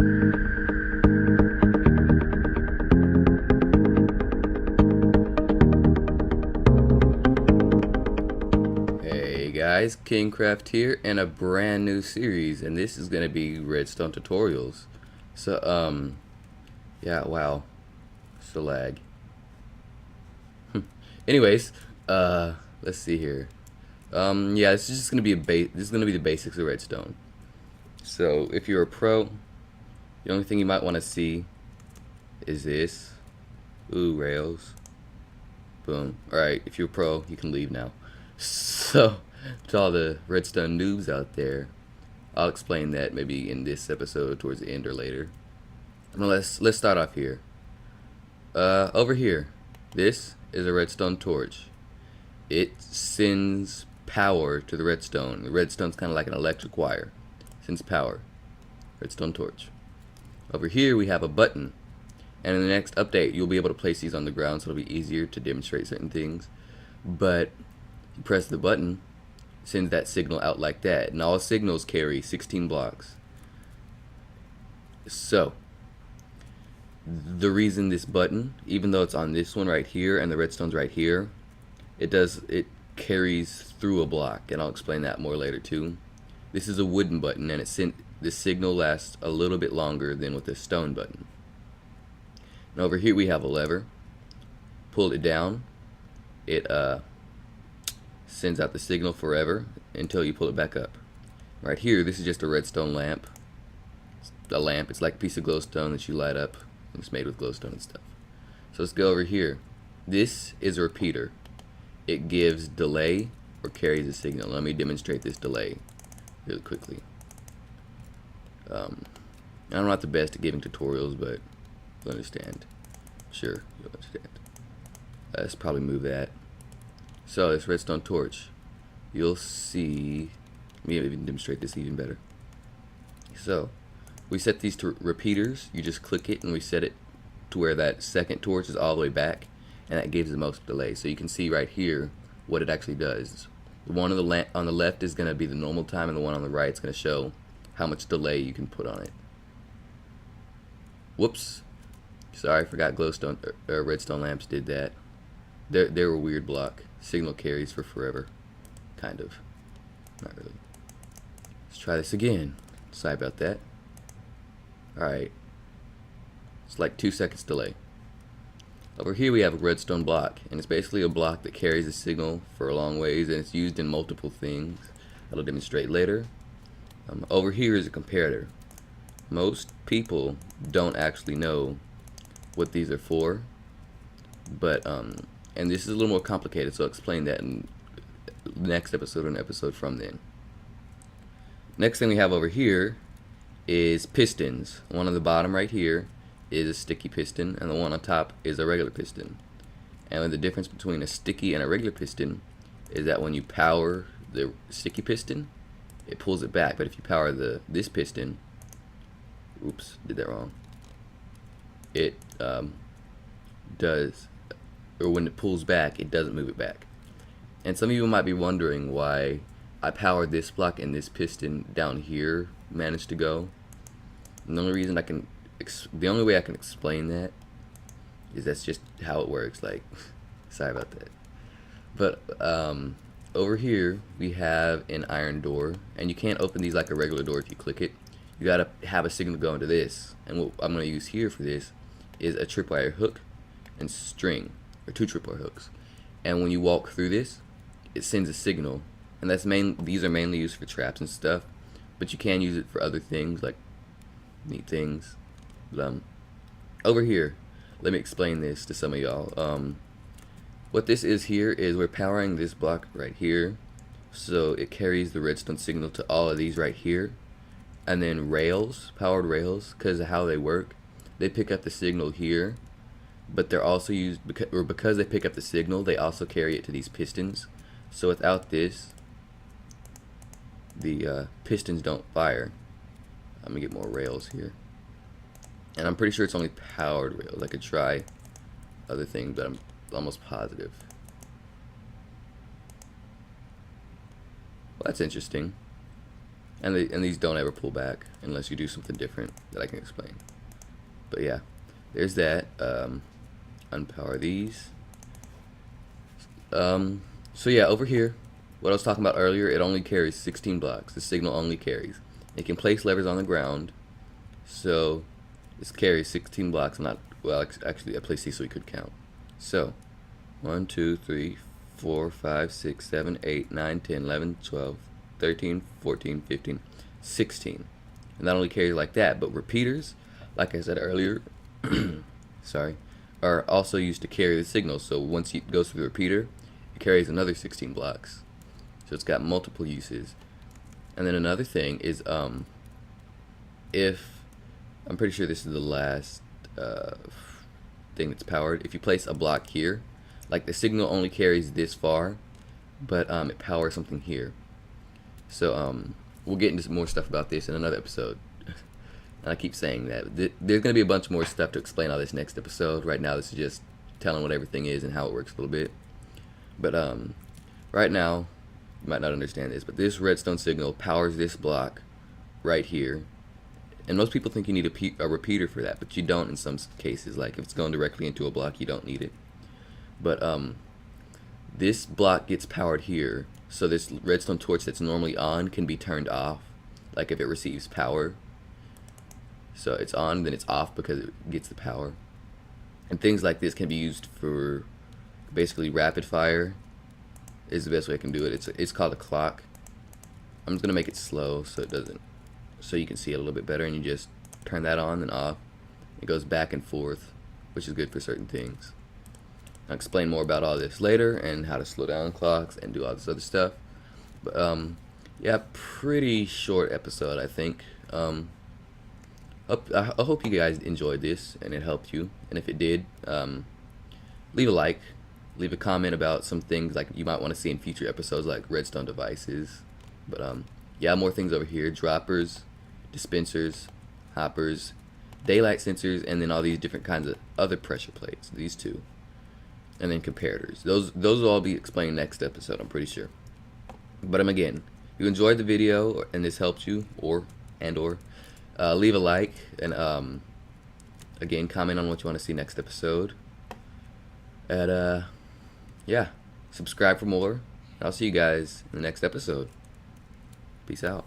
Hey guys, KingCraft here, and a brand new series, and this is gonna be Redstone tutorials. So, yeah, wow, so lag. Anyways, let's see here. Yeah, this is just gonna be this is gonna be the basics of Redstone. So, if you're a pro, the only thing you might want to see is this. Ooh, rails. Boom. All right, if you're a pro, you can leave now. So, to all the Redstone noobs out there, I'll explain that maybe in this episode towards the end or later. Well, let's start off here. Over here, this is a Redstone Torch. It sends power to the redstone. The redstone's kind of like an electric wire. Sends power. Redstone Torch. Over here we have a button. And in the next update, you'll be able to place these on the ground, so it'll be easier to demonstrate certain things. But you press the button, it sends that signal out like that. And all signals carry 16 blocks. So, the reason this button, even though it's on this one right here and the redstone's right here, it carries through a block, and I'll explain that more later too. This is a wooden button, and the signal lasts a little bit longer than with a stone button. And over here we have a lever. Pull it down, it sends out the signal forever until you pull it back up. Right here, this is just a redstone lamp. It's like a piece of glowstone that you light up. It's made with glowstone and stuff. So let's go over here. This is a repeater. It gives delay or carries a signal. Let me demonstrate this delay really quickly. I'm not the best at giving tutorials, but you'll understand. Sure, you'll understand. Let's probably move that. So this redstone torch, you'll see. Let me even demonstrate this even better. So we set these to repeaters. You just click it and we set it to where that second torch is all the way back, and that gives the most delay. So you can see right here what it actually does. The one on the left is going to be the normal time, and the one on the right is going to show how much delay you can put on it. Whoops. Sorry, I forgot glowstone redstone lamps did that. They're a weird block. Signal carries for forever. Kind of. Not really. Let's try this again. Sorry about that. Alright. It's like 2 seconds delay. Over here we have a redstone block, and it's basically a block that carries a signal for a long ways, and it's used in multiple things. I'll demonstrate later. Over here is a comparator. Most people don't actually know what these are for, but and this is a little more complicated, so I'll explain that in the next episode or an episode from then. Next thing we have over here is pistons. The one on the bottom right here is a sticky piston, and the one on top is a regular piston. And the difference between a sticky and a regular piston is that when you power the sticky piston, it pulls it back, but if you power this piston, oops, did that wrong. It does, or when it pulls back, it doesn't move it back. And some of you might be wondering why I powered this block and this piston down here managed to go. And the only reason the only way I can explain that is that's just how it works. Like, sorry about that. But over here we have an iron door, and you can't open these like a regular door if you click it. You gotta have a signal go into this, and what I'm gonna use here for this is a tripwire hook and string, or 2 tripwire hooks. And when you walk through this, it sends a signal, and these are mainly used for traps and stuff, but you can use it for other things like neat things. But, over here, let me explain this to some of y'all. What this is here is we're powering this block right here, so it carries the redstone signal to all of these right here. And then powered rails, because of how they work, they pick up the signal here, but they're also used because they pick up the signal, they also carry it to these pistons. So without this, the pistons don't fire. I'm gonna get more rails here, and I'm pretty sure it's only powered rails. I could try other things, but I'm almost positive. Well, that's interesting. And these don't ever pull back unless you do something different that I can explain. But yeah, there's that. Unpower these. So yeah, over here, what I was talking about earlier, it only carries 16 blocks. The signal only carries. It can place levers on the ground, so this carries 16 blocks. I'm not, well, actually I placed these so we could count. So 1, 2, 3, 4, 5, 6, 7, 8, 9, 10, 11, 12, 13, 14, 15, 16. And that only carries like that, but repeaters, like I said earlier, sorry, are also used to carry the signal. So once it goes through the repeater, it carries another 16 blocks. So it's got multiple uses. And then another thing is, if, I'm pretty sure this is the last thing that's powered, if you place a block here, like the signal only carries this far, but it powers something here. So we'll get into some more stuff about this in another episode. And I keep saying that. There's going to be a bunch more stuff to explain all this next episode. Right now this is just telling what everything is and how it works a little bit. But right now, you might not understand this, but this redstone signal powers this block right here. And most people think you need a repeater for that, but you don't in some cases. Like if it's going directly into a block, you don't need it. But this block gets powered here, so this redstone torch that's normally on can be turned off, like if it receives power. So it's on, then it's off because it gets the power. And things like this can be used for basically rapid fire is the best way I can do it. It's called a clock. I'm just gonna make it slow so it doesn't, so you can see it a little bit better, and you just turn that on and off. It goes back and forth, which is good for certain things. I'll explain more about all this later and how to slow down clocks and do all this other stuff. But yeah, pretty short episode, I think. I hope you guys enjoyed this and it helped you. And if it did, leave a like, leave a comment about some things like you might want to see in future episodes, like redstone devices. But yeah, more things over here: droppers, dispensers, hoppers, daylight sensors, and then all these different kinds of other pressure plates. These two, and then comparators. Those will all be explained next episode, I'm pretty sure. But again, if you enjoyed the video and this helped you, or leave a like, and again, comment on what you want to see next episode. And yeah, subscribe for more. I'll see you guys in the next episode. Peace out.